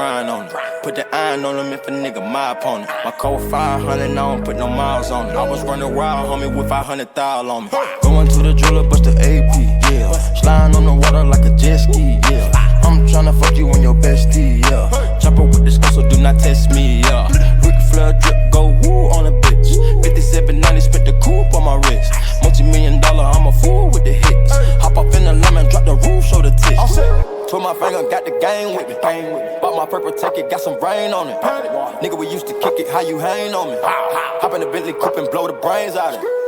grind on it. Put the iron on him if a nigga my opponent. My code 500, I don't put no miles on it. I was running wild, homie, with 500,000 on me. Going to the jeweler, bust the AP, yeah. Sliding on the water like a jet ski, yeah. I'm tryna fuck you on your bestie, yeah. Chopper with the skull, so do not test me, yeah. Ric Flair drip, go woo on a bitch. 5790, spent the coupe on my wrist. Multi-million-dollar, I'm a fool with the hits. Hop off in the lemon, drop the roof, show the tits. Put my finger, got the gang with me. Bought my purple ticket, got some rain on it. Nigga, we used to kick it, how you hang on me? Hop in the Bentley coupe and blow the brains out of it.